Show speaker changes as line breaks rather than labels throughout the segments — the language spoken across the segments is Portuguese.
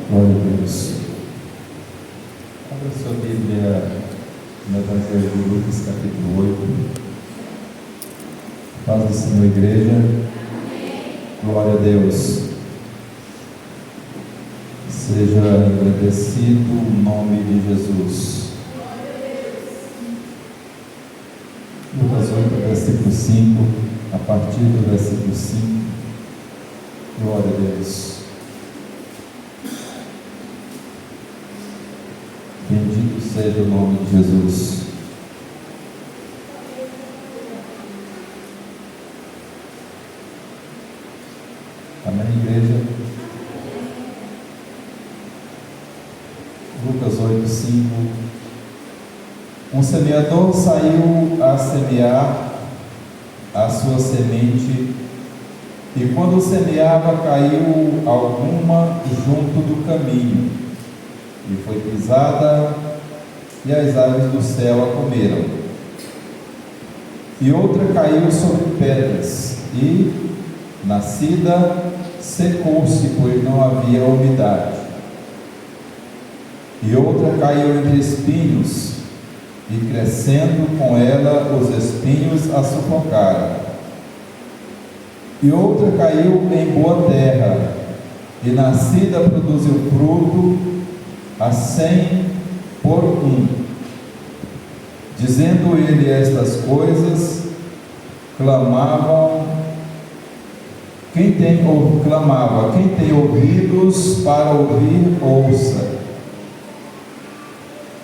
Glória a Deus. Abra sua Bíblia no Evangelho de Lucas, capítulo 8. Paz do Senhor, igreja. Glória a Deus. Seja agradecido o nome de Jesus. Lucas 8, versículo 5, a partir do versículo 5. Glória a Deus. Bendito seja o nome de Jesus. Amém, igreja? Lucas 8, 5. Um semeador saiu a semear a sua semente, e quando semeava, caiu alguma junto do caminho, e foi pisada, e as aves do céu a comeram. E outra caiu sobre pedras, e, nascida, secou-se, pois não havia umidade. E outra caiu entre espinhos, e crescendo com ela os espinhos a sufocaram. E outra caiu em boa terra, e nascida produziu fruto a 100 por 1. Dizendo ele estas coisas, clamava: quem tem ouvidos para ouvir, ouça.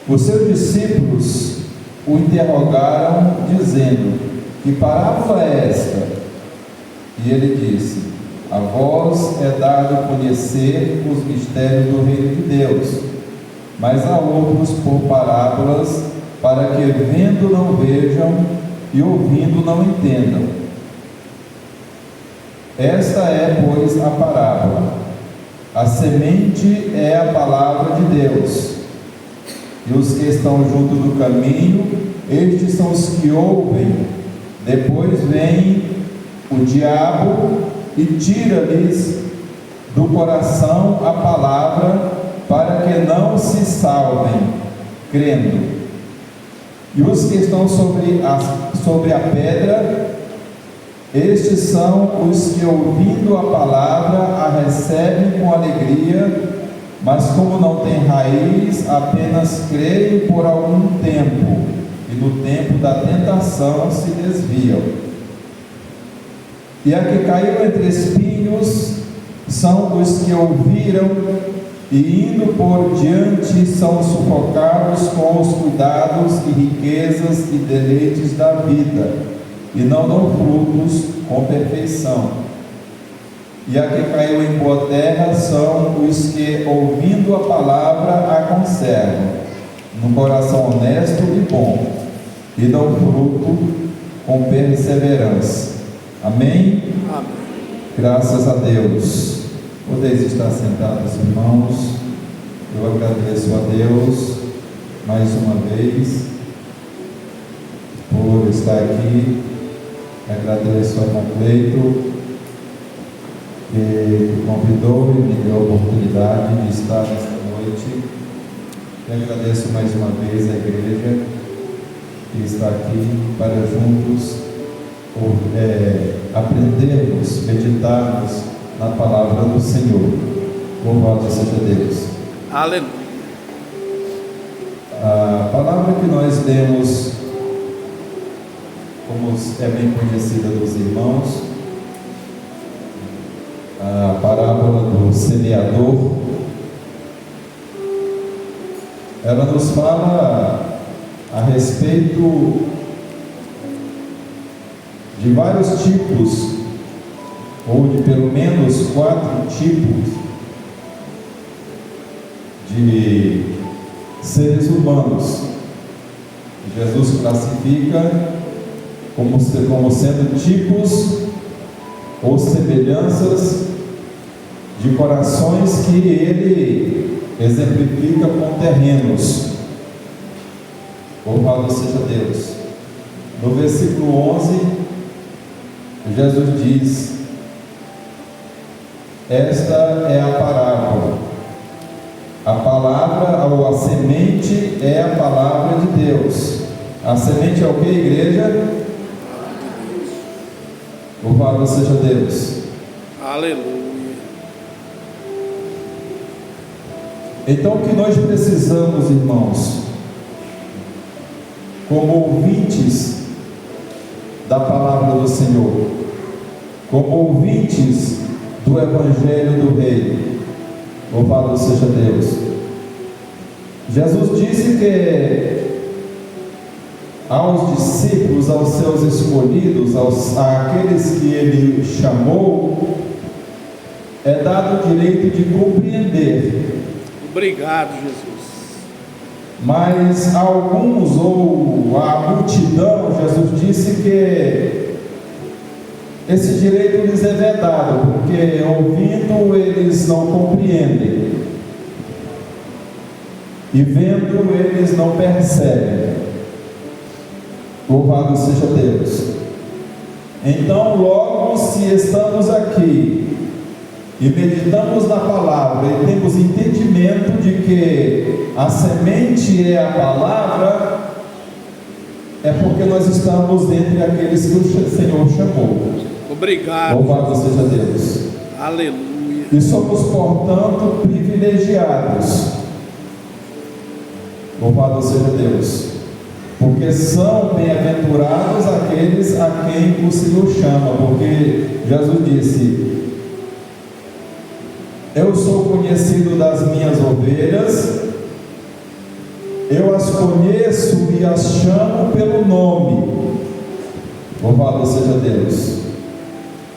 Os seus discípulos o interrogaram, dizendo: que parábola é esta? E ele disse: a vós é dado conhecer os mistérios do reino de Deus, mas a outros por parábolas, para que vendo não vejam e ouvindo não entendam. Esta é, pois, a parábola. A semente é a palavra de Deus, e os que estão junto do caminho, estes são os que ouvem. Depois vem o diabo e tira-lhes do coração a palavra, para que não se salvem, crendo. E os que estão sobre a pedra, estes são os que, ouvindo a palavra, a recebem com alegria, mas como não têm raiz, apenas creem por algum tempo, e no tempo da tentação se desviam. E a que caiu entre espinhos são os que ouviram, e indo por diante são sufocados com os cuidados e riquezas e deleites da vida, e não dão frutos com perfeição. E a que caiu em boa terra são os que, ouvindo a palavra, a conservam num coração honesto e bom, e dão fruto com perseverança. Amém?
Amém.
Graças a Deus. Podeis estar sentados, irmãos. Eu agradeço a Deus mais uma vez por estar aqui. Agradeço a Completo, que me convidou e me deu a oportunidade de estar nesta noite. E agradeço mais uma vez a igreja que está aqui para juntos aprendermos, meditarmos na palavra do Senhor. Louvado seja Deus.
Aleluia.
A palavra que nós lemos, como é bem conhecida dos irmãos, a parábola do semeador, ela nos fala a respeito de vários tipos, ou de pelo menos 4 tipos de seres humanos. Jesus classifica como sendo tipos ou semelhanças de corações que ele exemplifica com terrenos. Louvado seja Deus. No versículo 11, Jesus diz: esta é a parábola. semente é a palavra de Deus. A semente é o que, igreja? Louvado seja Deus.
Aleluia.
Então, o que nós precisamos, irmãos, como ouvintes da palavra do Senhor, como ouvintes do Evangelho do Rei, louvado seja Deus. Jesus disse que aos discípulos, aos seus escolhidos, àqueles que ele chamou, é dado o direito de compreender.
Obrigado, Jesus.
Mas alguns, ou a multidão, Jesus disse que esse direito lhes é vedado, porque ouvindo eles não compreendem, e vendo eles não percebem. Louvado seja Deus. Então, logo, se estamos aqui e meditamos na palavra e temos entendimento de que a semente é a palavra, é porque nós estamos entre aqueles que o Senhor chamou.
Obrigado.
Louvado seja Deus.
Aleluia.
E somos, portanto, privilegiados. Louvado seja Deus. Porque são bem-aventurados aqueles a quem o Senhor chama. Porque Jesus disse: eu sou conhecido das minhas ovelhas, eu as conheço e as chamo pelo nome. Louvado seja Deus.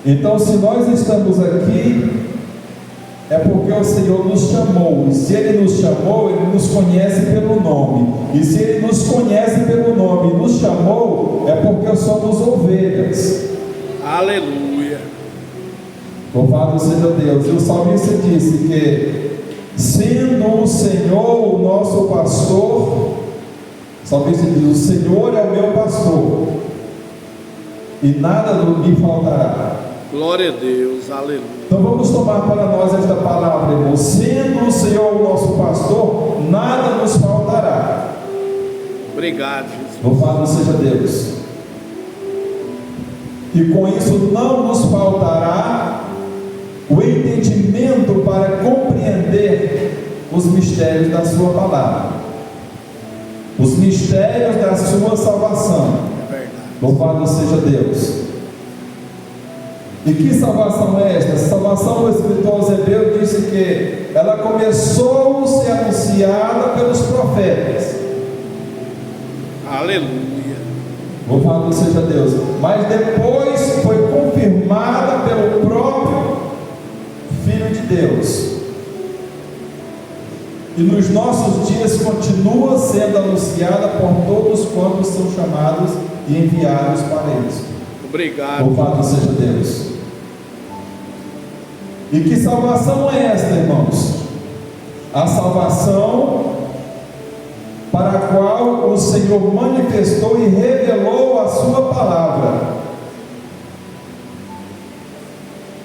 Então, se nós estamos aqui, é porque o Senhor nos chamou. E se Ele nos chamou, Ele nos conhece pelo nome. E se Ele nos conhece pelo nome e nos chamou, é porque somos ovelhas.
Aleluia.
Louvado seja Deus. E o salmista disse que, sendo o Senhor o nosso pastor, o salmista diz: o Senhor é o meu pastor, e nada me faltará.
Glória a Deus, aleluia.
Então vamos tomar para nós esta palavra, irmão. Sendo o Senhor o nosso pastor, nada nos faltará.
Obrigado, Jesus.
Louvado seja Deus. E com isso não nos faltará o entendimento para compreender os mistérios da sua palavra, os mistérios da sua salvação.
É verdade.
Louvado seja Deus. E que salvação é esta? Essa salvação, o escritor aos Hebreus disse que ela começou a ser anunciada pelos profetas.
Aleluia.
Louvado seja Deus. Mas depois foi confirmada pelo próprio Filho de Deus. E nos nossos dias continua sendo anunciada por todos quantos são chamados e enviados para eles.
Obrigado.
Louvado seja Deus. E que salvação é esta, irmãos? A salvação para a qual o Senhor manifestou e revelou a sua palavra.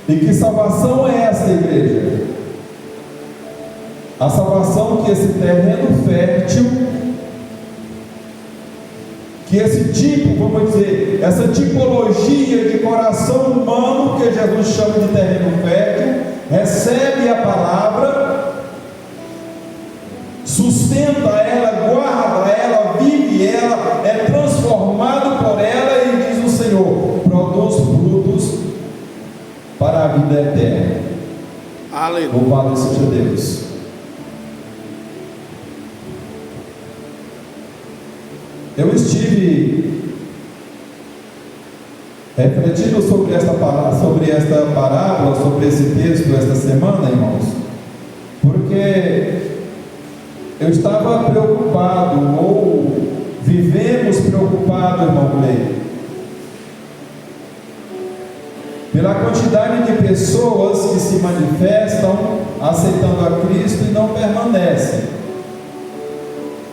E que salvação é esta, igreja? A salvação que esse terreno fértil, que esse tipo, vamos dizer, essa tipologia de coração humano que Jesus chama de terreno fértil, recebe a palavra, sustenta ela, guarda ela, vive ela, é transformado por ela, e diz o Senhor, produz frutos para a vida eterna.
Aleluia.
Louvado seja Deus. Eu estive refletindo sobre esta parábola, sobre esse texto esta semana, irmãos, porque eu estava preocupado, ou vivemos preocupados, irmão Clay, pela quantidade de pessoas que se manifestam aceitando a Cristo e não permanecem.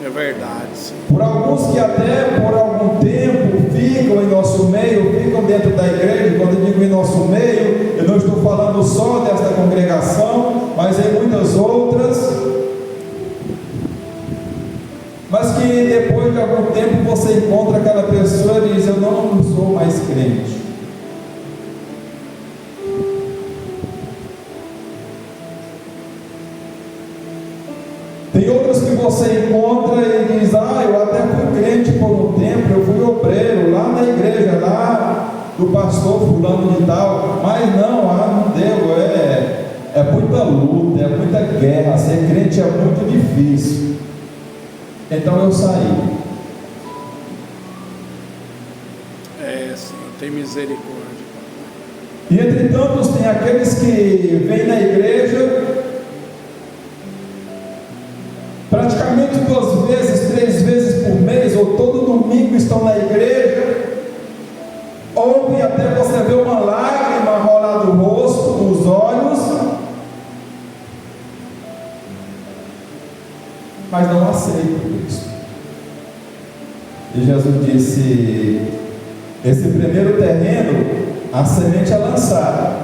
É verdade, sim.
Por alguns que até por algum tempo ficam em nosso meio, ficam dentro da igreja. Quando eu digo em nosso meio, eu não estou falando só desta congregação, mas em muitas outras. que depois de algum tempo você encontra aquela pessoa e diz: eu não sou mais crente. Tem outros que você encontra e diz: eu até fui crente por um tempo, eu fui obreiro lá na igreja, lá do pastor fulano de tal, mas não deu, é muita luta, é muita guerra, ser crente é muito difícil. Então eu saí.
Senhor, tem misericórdia.
E entre tantos tem aqueles que vêm na igreja praticamente 2 vezes, 3 vezes por mês, ou todo domingo estão na igreja, ouvem até você ver uma lágrima rolar do rosto, dos olhos, mas não aceitam Cristo. E Jesus disse: esse primeiro terreno, a semente é lançada,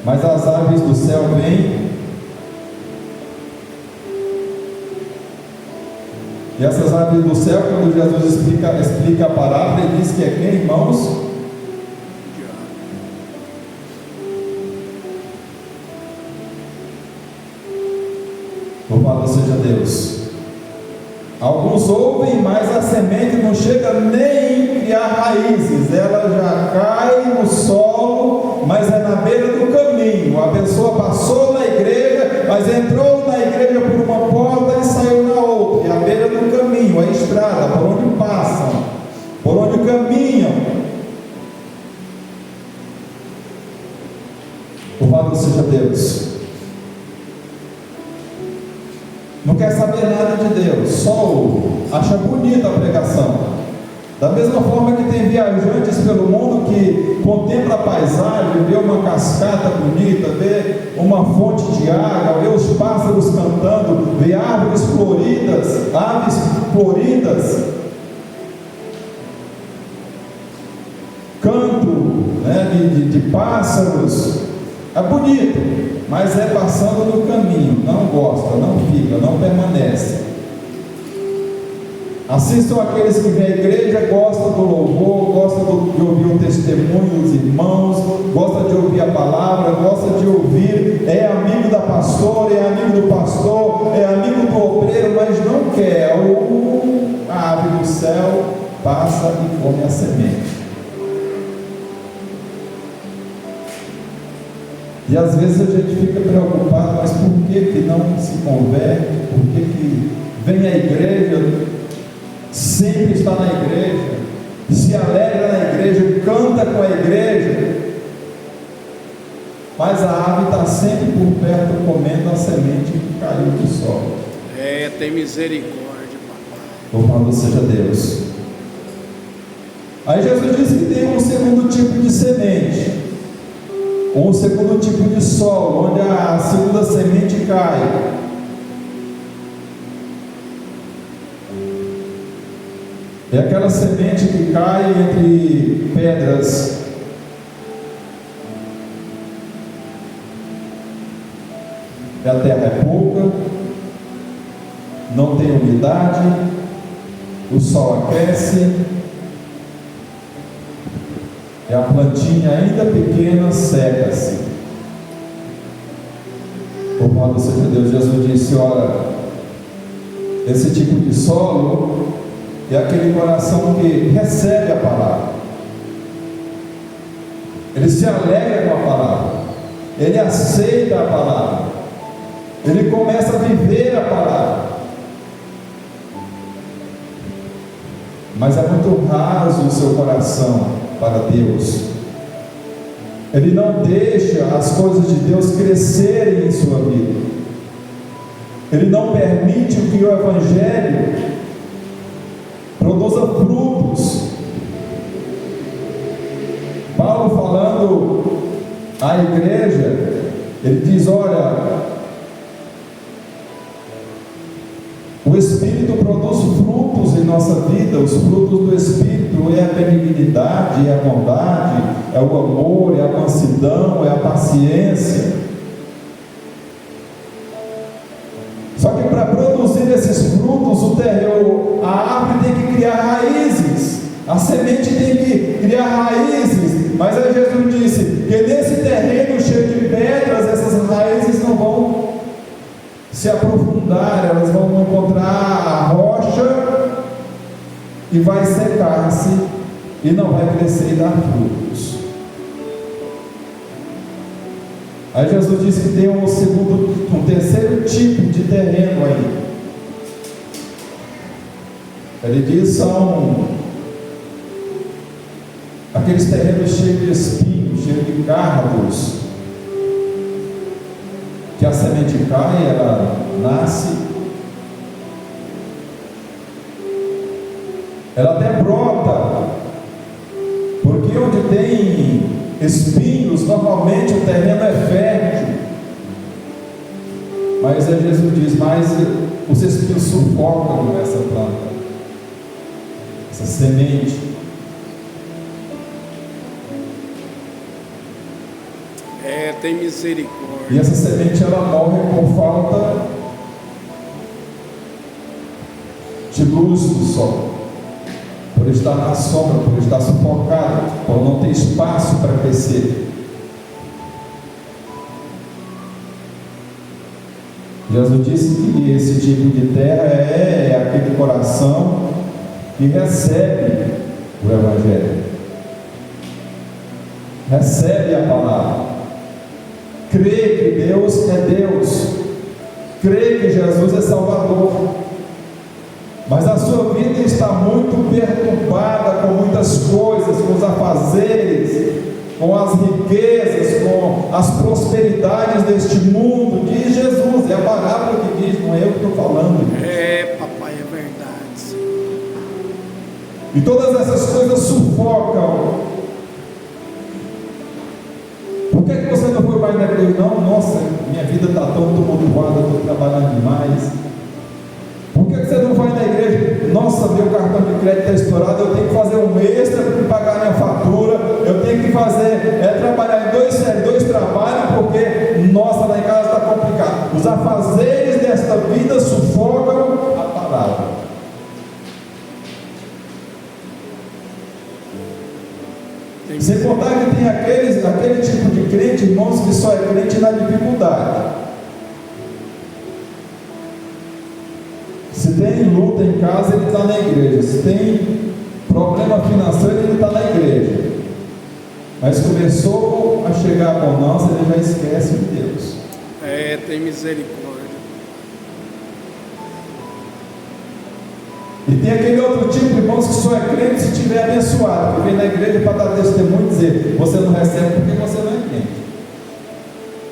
mas as aves do céu vêm. E essas aves do céu, quando Jesus explica a palavra, ele diz que é quem, irmãos? Louvado seja Deus. Alguns ouvem, mas a semente não chega nem a criar raízes, ela já cai no solo, mas é na beira do caminho. A pessoa passou na igreja, mas entrou na igreja por uma porta e saiu na outra. E a beira do caminho, a estrada, por onde passam, por onde caminham. Louvado seja Deus. Não quer saber nada de Deus, só ouve, acha bonita a pregação. Da mesma forma que tem viajantes pelo mundo que contempla a paisagem, vê uma cascata bonita, vê uma fonte de água, vê os pássaros cantando, vê árvores floridas, aves floridas, canto, de pássaros. É bonito, mas é passando no caminho, não gosta, não fica, não permanece. Assim são aqueles que vêm à igreja, gostam do louvor, gostam de ouvir o testemunho dos irmãos, gostam de ouvir a palavra, gostam de ouvir, é amigo da pastora, é amigo do pastor, é amigo do obreiro, mas não quer. A ave do céu passa e come a semente. E às vezes a gente fica preocupado, mas por que não se converte? Por que vem à igreja, sempre está na igreja, se alegra na igreja, canta com a igreja, mas a ave está sempre por perto comendo a semente que caiu do solo.
Tem misericórdia, papai.
Louvado seja Deus. Aí Jesus disse que tem um segundo tipo de semente, um segundo tipo de solo, onde a segunda semente cai. É aquela semente que cai entre pedras. A terra é pouca, não tem umidade, o sol aquece, e a plantinha ainda pequena seca-se. Louvado seja Deus. Jesus disse: olha, esse tipo de solo é aquele coração que recebe a palavra, ele se alegra com a palavra, ele aceita a palavra, ele começa a viver a palavra. Mas é muito raso o seu coração para Deus. Ele não deixa as coisas de Deus crescerem em sua vida. Ele não permite que o Evangelho produza frutos. Paulo, falando à igreja, ele diz: olha, o Espírito produz frutos em nossa vida. Os frutos do Espírito é a benignidade, é a bondade, é o amor, é a mansidão, é a paciência. Só que para a árvore tem que criar raízes, a semente tem que criar raízes, mas aí Jesus disse que nesse terreno cheio de pedras, essas raízes não vão se aprofundar, elas vão encontrar a rocha e vai secar-se e não vai crescer e dar frutos. Aí Jesus disse que tem um terceiro tipo de terreno aí. Ele diz são aqueles terrenos cheios de espinhos, cheios de cardos, que a semente cai, ela nasce, ela até brota, porque onde tem espinhos, normalmente o terreno é fértil, mas aí Jesus diz, mas os espinhos sufocam essa planta, essa semente.
Tem misericórdia.
E essa semente ela morre por falta de luz do sol, por estar na sombra, por estar sufocada, por não ter espaço para crescer. Jesus disse que esse tipo de terra é aquele coração que recebe o Evangelho, recebe a palavra, crê que Deus é Deus, crê que Jesus é Salvador, mas a sua vida está muito perturbada com muitas coisas, com os afazeres, com as riquezas, com as prosperidades deste mundo. Diz Jesus, é a parábola que diz, não é eu que estou falando.
Papai, é verdade, Senhor.
E todas essas coisas sufocam. Por que você não foi mais na igreja? Não, nossa, minha vida está tão tumultuada, estou trabalhando demais. Por que você não vai na igreja? Nossa, meu cartão de crédito está estourado, eu tenho que fazer um extra para pagar minha fatura, eu tenho que trabalhar em dois trabalhos, porque, nossa, lá em casa está complicado. Os afazeres desta vida sufocam a palavra. Sem contar que tem aquele tipo de crente, irmãos, que só é crente na dificuldade. Se tem luta em casa, ele está na igreja. Se tem problema financeiro, ele está na igreja. Mas começou a chegar a bonança, ele já esquece de Deus.
Tem misericórdia.
E tem aquele outro tipo, irmãos, que só é crente se estiver abençoado, que vem na igreja para dar testemunho e dizer, você não recebe porque você não é crente.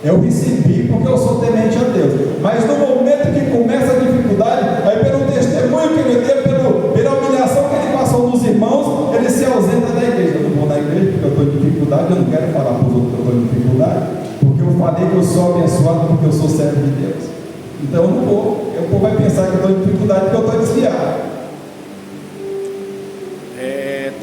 Eu recebi porque eu sou temente a Deus. Mas no momento que começa a dificuldade, aí pelo testemunho que ele deu, pela humilhação que ele passou dos irmãos, ele se ausenta da igreja. Eu não vou na igreja porque eu estou em dificuldade, eu não quero falar para os outros que eu estou em dificuldade, porque eu falei que eu sou abençoado porque eu sou servo de Deus. Então eu não vou. O povo vai pensar que eu estou em dificuldade porque eu estou desviado.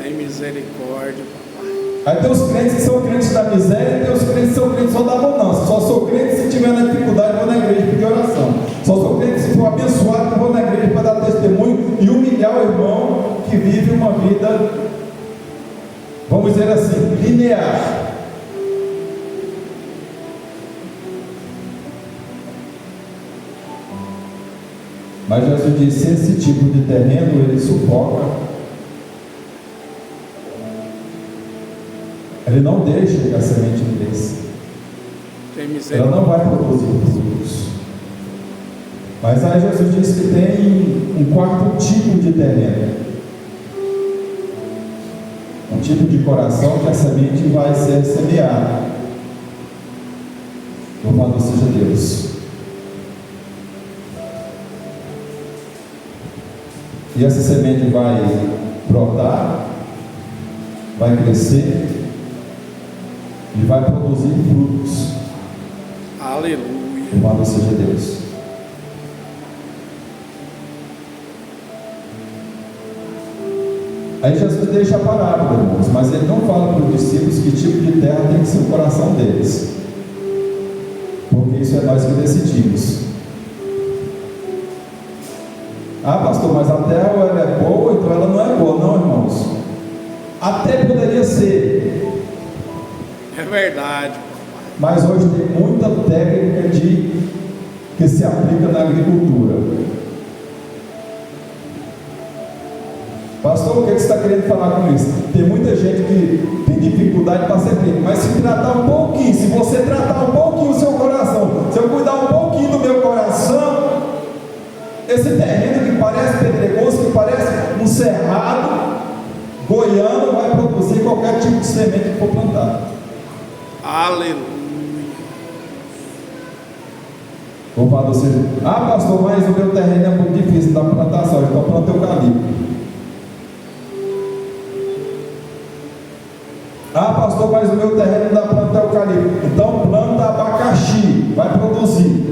Tem misericórdia, papai.
Aí tem os crentes que são crentes da miséria, e tem os crentes que são crentes só da abundância. Só sou crente se estiver na dificuldade, vou na igreja pedir oração. Só sou crente se for abençoado, vou na igreja para dar testemunho e humilhar o irmão que vive uma vida, vamos dizer assim, linear. Mas Jesus disse, esse tipo de terreno ele sufoca. Ele não deixa que a semente cresça. Ela não vai produzir frutos. Mas aí Jesus disse que tem um quarto tipo de terreno. Um tipo de coração que a semente vai ser semeada. Louvado seja Deus. E essa semente vai brotar, vai crescer e vai produzir frutos.
Aleluia.
Louvado seja Deus. Aí Jesus deixa a parábola, irmãos, mas ele não fala para os discípulos que tipo de terra tem que ser o coração deles, porque isso é nós que decidimos. Ah, pastor, mas a terra ela é boa, então ela não é boa. Não, irmãos. Até poderia ser.
É verdade.
Mas hoje tem muita técnica que se aplica na agricultura. Pastor, o que você está querendo falar com isso? Tem muita gente que tem dificuldade para ser crente, mas se tratar um pouquinho, se você tratar um pouquinho o seu coração, se eu cuidar um pouquinho do meu coração, esse terreno que parece pedregoso, que parece um cerrado, goiano, vai produzir qualquer tipo de semente que for plantado.
Aleluia.
Louvado seja. Ah, pastor, mas o meu terreno é muito difícil da plantação, então planta eucalipto. Ah, pastor, mas o meu terreno não dá para plantar eucalipto, então planta abacaxi, vai produzir.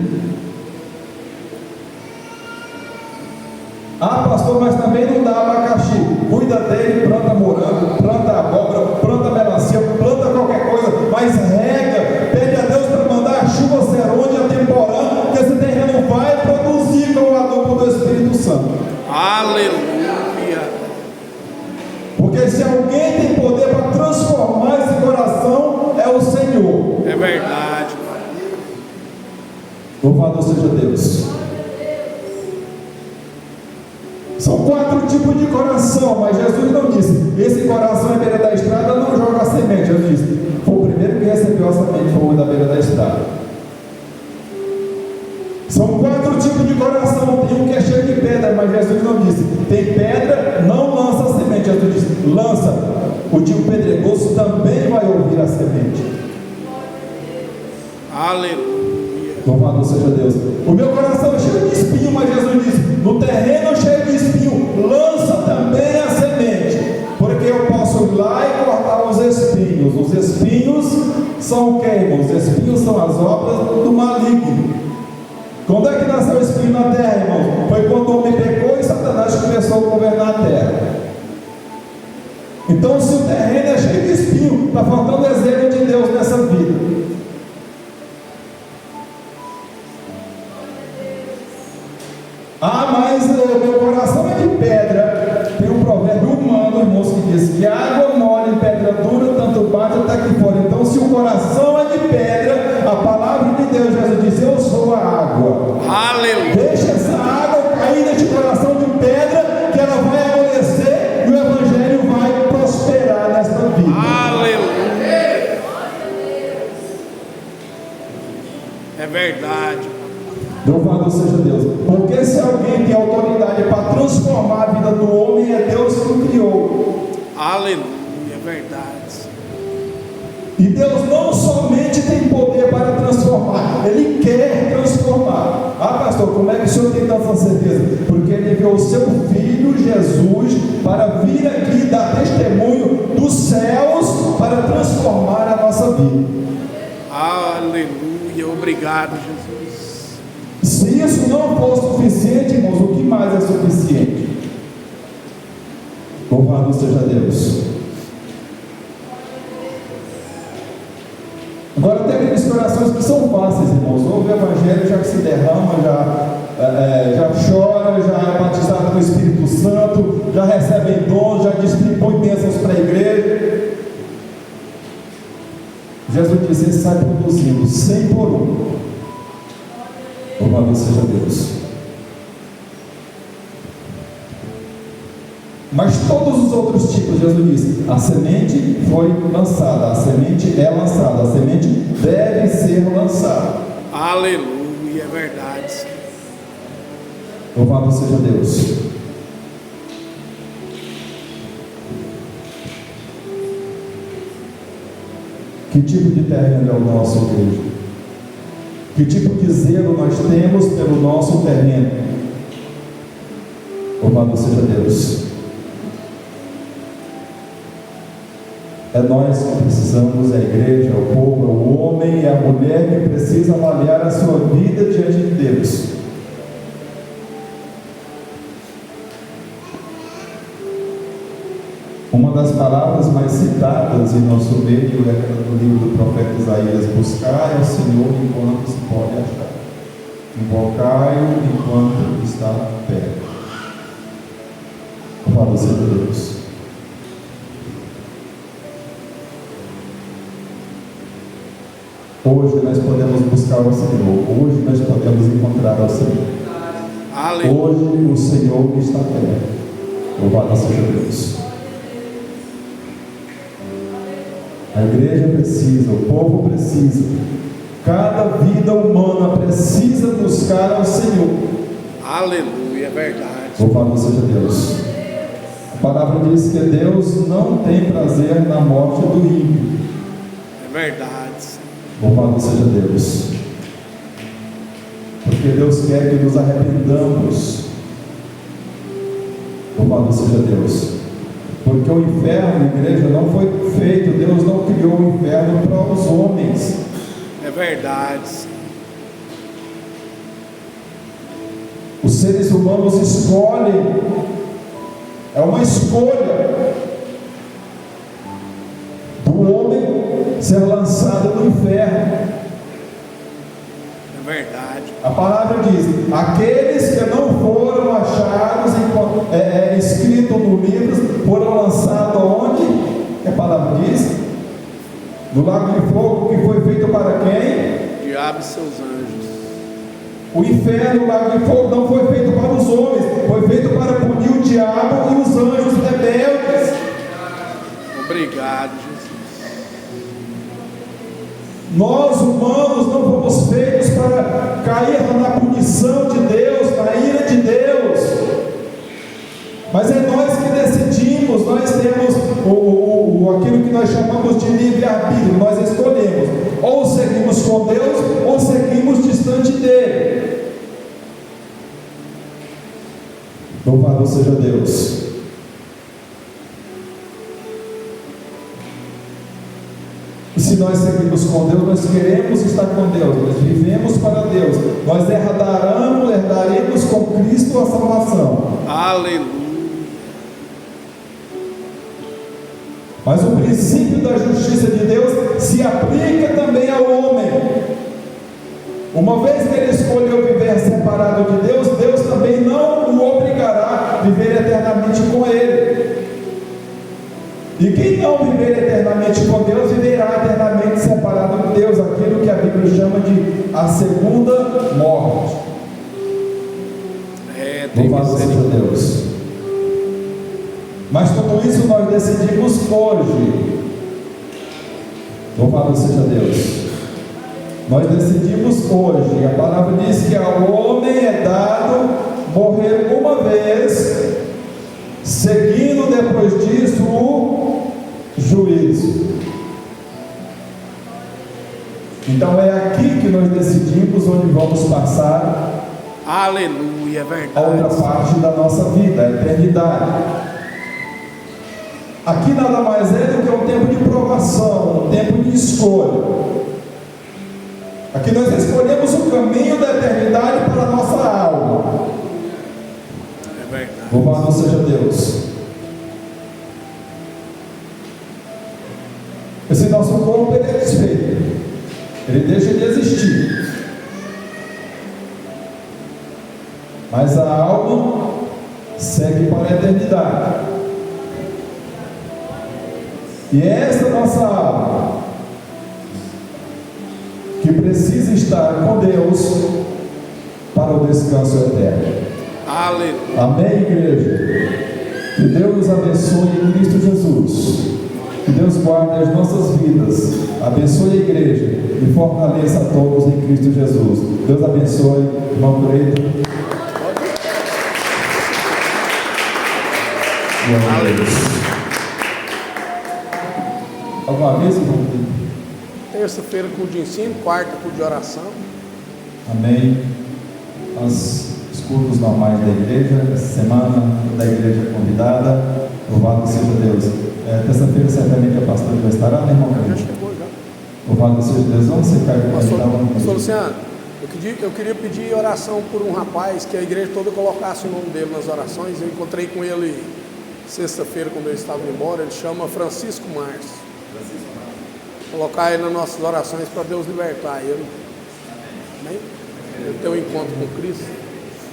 Ah, pastor, mas também não dá abacaxi, cuida dele, planta morango, planta abóbora, planta melancia, planta qualquer coisa, mas rega, pede a Deus para mandar a chuva serôdia temporã, que esse terreno vai produzir com o adubo do Espírito Santo.
Aleluia.
Porque se alguém tem poder para transformar esse coração, é o Senhor.
É verdade.
Louvado seja Deus. São 4 tipos de coração, mas Jesus não disse: esse coração é beira da estrada, não joga a semente. Jesus disse: foi o primeiro que recebeu a semente, foi o da beira da estrada. São 4 tipos de coração. Tem um que é cheio de pedra, mas Jesus não disse: tem pedra, não lança a semente. Jesus disse: lança. O tipo pedregoso também vai ouvir a semente.
Aleluia.
Louvado seja Deus. O meu coração é cheio de espinho, mas Jesus disse: no terreno cheio de espinho, lança também a semente, porque eu posso ir lá e cortar os espinhos. Os espinhos são o que, irmãos? Os espinhos são as obras do maligno. Quando é que nasceu o espinho na terra, irmão? Foi quando o homem pecou e Satanás começou a governar a terra. Então, se o terreno é cheio de espinho, está faltando desejo de Deus nessa vida. Ah, mas o meu coração é de pedra. Tem um provérbio humano, irmãos, que diz que água mole em pedra dura, tanto bate até aqui fora. Então, se o coração é de pedra, a palavra de Deus, Jesus disse: eu sou a água.
Aleluia.
Deixa essa água cair neste coração de pedra, que ela vai amolecer e o evangelho vai prosperar nesta vida.
Aleluia. É verdade.
Louvado seja Deus. Porque se alguém tem autoridade para transformar a vida do homem, é Deus que o criou.
Aleluia. É verdade.
E Deus não somente tem poder para transformar, Ele quer transformar. Ah, pastor, como é que o senhor tem tanta certeza? Porque Ele enviou o seu Filho Jesus para vir aqui dar testemunho dos céus para transformar a nossa vida.
Aleluia. Obrigado, Jesus.
Se isso não for suficiente, irmãos, o que mais é suficiente? Louvado seja Deus. Agora tem aqueles corações que são fáceis, irmãos. Ouve o evangelho, já que se derrama, já chora, já é batizado com o Espírito Santo, já recebe dons, já distribui bênçãos para a igreja. Jesus disse: ele sai produzindo 100 por 1. Louvado seja Deus. Mas todos os outros tipos, Jesus disse: a semente foi lançada, a semente é lançada, a semente deve ser lançada.
Aleluia, é verdade.
Louvado seja Deus. Que tipo de terreno é o nosso, igreja? Que tipo de zelo nós temos pelo nosso terreno? Louvado seja Deus. É nós que precisamos, é a igreja, é o povo, é o homem e a mulher que precisa avaliar a sua vida diante de Deus. Uma das palavras mais citadas em nosso meio é aquela do livro do profeta Isaías: buscai ao Senhor enquanto se pode achar, invocai-o enquanto está perto. Louvado seja Deus. Hoje nós podemos buscar o Senhor. Hoje nós podemos encontrar o Senhor.
Aleluia.
Hoje o Senhor está perto. Louvado seja Deus. A igreja precisa, o povo precisa, cada vida humana precisa buscar ao Senhor.
Aleluia, é verdade.
Louvado seja Deus. A palavra diz que Deus não tem prazer na morte do ímpio.
É verdade.
Louvado seja Deus. Porque Deus quer que nos arrependamos. Louvado seja Deus. Porque o inferno, igreja, não foi feito, Deus não criou o inferno para os homens.
É verdade.
Os seres humanos escolhem, é uma escolha do homem ser lançado no inferno.
É verdade.
A palavra diz: aqueles que não foram achados escritos no livro foram lançados aonde? A palavra diz: no lago de fogo, que foi feito para quem?
Diabo e seus anjos.
O inferno, o lago de fogo, não foi feito para os homens, foi feito para punir o diabo e os anjos rebeldes.
Obrigado, Jesus.
Nós humanos não fomos feitos para cair na punição de Deus, na ira de Deus, mas é nós que decidimos. Nós temos aquilo que nós chamamos de livre-arbítrio. Nós escolhemos, ou seguimos com Deus, ou seguimos distante dele. Louvado seja Deus. E se nós seguimos com Deus, nós queremos estar com Deus, nós vivemos para Deus, nós herdaremos com Cristo a salvação.
Aleluia.
Mas o princípio da justiça de Deus se aplica também ao homem. Uma vez que ele escolheu viver separado de Deus, Deus também não o obrigará a viver eternamente com ele. E quem não viver eternamente com Deus, viverá eternamente separado de Deus, aquilo que a Bíblia chama de a segunda morte. Louvado seja Deus. Mas tudo isso nós decidimos hoje. Louvado seja Deus. Nós decidimos hoje. A palavra diz que ao homem é dado morrer uma vez, seguindo depois disso o juízo. Então é aqui que nós decidimos onde vamos passar.
Aleluia, é verdade.
A outra parte da nossa vida, a eternidade. Aqui nada mais é do que um tempo de provação, um tempo de escolha. Aqui nós escolhemos o caminho da eternidade para a nossa alma.
É verdade.
Louvado seja Deus. Esse nosso corpo ele é desfeito, ele deixa de existir. Mas a alma segue para a eternidade. E é essa nossa alma que precisa estar com Deus para o descanso eterno.
Aleluia.
Amém, igreja? Que Deus nos abençoe em Cristo Jesus. Que Deus guarde as nossas vidas. Abençoe a igreja e fortaleça a todos em Cristo Jesus. Deus abençoe, irmão Preto. Glória a Deus. Alguma vez, irmão?
Terça-feira culto de ensino, quarta culto de oração.
Amém. Os cultos normais da igreja, essa semana da igreja convidada. Louvado seja Deus. Terça-feira certamente a pastora vai estar lá, né, irmão?
Já chegou já.
Louvado seja Deus. Vamos ficar aqui.
Pastor Luciano, eu queria pedir oração por um rapaz que a igreja toda colocasse o nome dele nas orações. Eu encontrei com ele sexta-feira quando eu estava indo embora. Ele chama Francisco Márcio. Colocar ele nas nossas orações para Deus libertar ele. Amém? Ele ter um encontro com Cristo.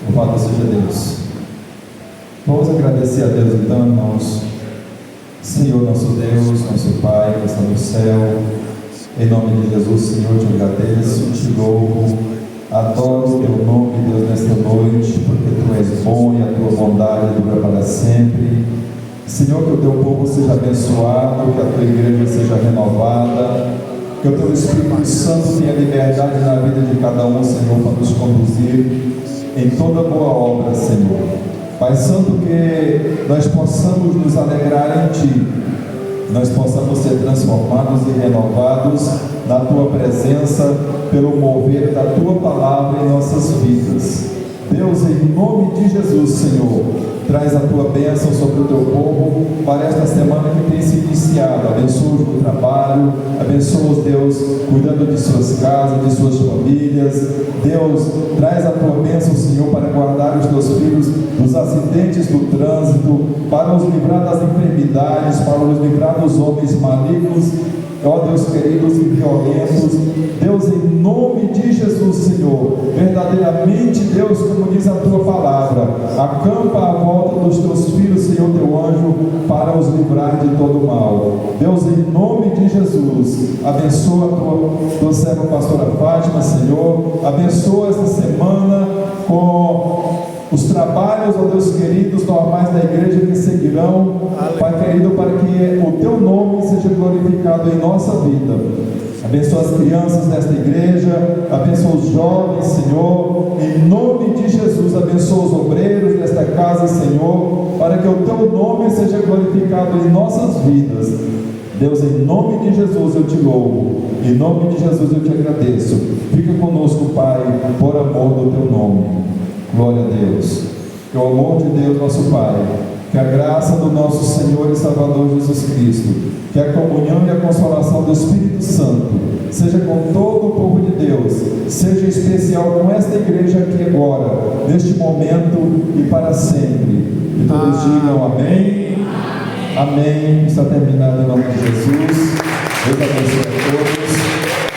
Louvado seja Deus. Vamos agradecer a Deus então, irmãos. Senhor, nosso Deus, nosso Pai, que está no céu, em nome de Jesus, Senhor, te agradeço, te louvo, adoro o teu nome, Deus, nesta noite, porque tu és bom e a tua bondade dura para sempre. Senhor, que o teu povo seja abençoado, que a tua igreja seja renovada, que o teu Espírito Santo tenha liberdade na vida de cada um, Senhor, para nos conduzir em toda boa obra, Senhor. Pai Santo, que nós possamos nos alegrar em Ti, nós possamos ser transformados e renovados na Tua presença, pelo mover da Tua palavra em nossas vidas. Deus, em nome de Jesus, Senhor, traz a Tua bênção sobre o Teu povo para esta semana que tem se iniciado. Abençoa-os no trabalho, abençoa-os, Deus, cuidando de suas casas, de suas famílias. Deus, traz a Tua bênção, Senhor, para guardar os Teus filhos dos acidentes do trânsito, para os livrar das enfermidades, para os livrar dos homens malignos, ó Deus queridos e violentos. Deus, em nome de Jesus, Senhor, verdadeiramente, Deus, como diz a Tua palavra, acampa à volta dos Teus filhos, Senhor, Teu anjo, para os livrar de todo mal. Deus, em nome de Jesus, abençoa a Tua serva pastora Fátima, Senhor, abençoa esta semana com os trabalhos, ó Deus queridos, normais da igreja que seguirão, Pai querido, para que o Teu nome seja glorificado em nossa vida. Abençoa as crianças desta igreja, abençoa os jovens, Senhor, em nome de Jesus. Abençoa os obreiros desta casa, Senhor, para que o Teu nome seja glorificado em nossas vidas. Deus, em nome de Jesus eu te louvo, em nome de Jesus eu te agradeço. Fica conosco, Pai, por amor do Teu nome. Glória a Deus. Que o amor de Deus, nosso Pai, que a graça do nosso Senhor e Salvador Jesus Cristo, que a comunhão e a consolação do Espírito Santo seja com todo o povo de Deus, seja especial com esta igreja aqui agora, neste momento e para sempre. E todos digam amém. Amém. Está terminado em nome de Jesus. Deus abençoe a todos.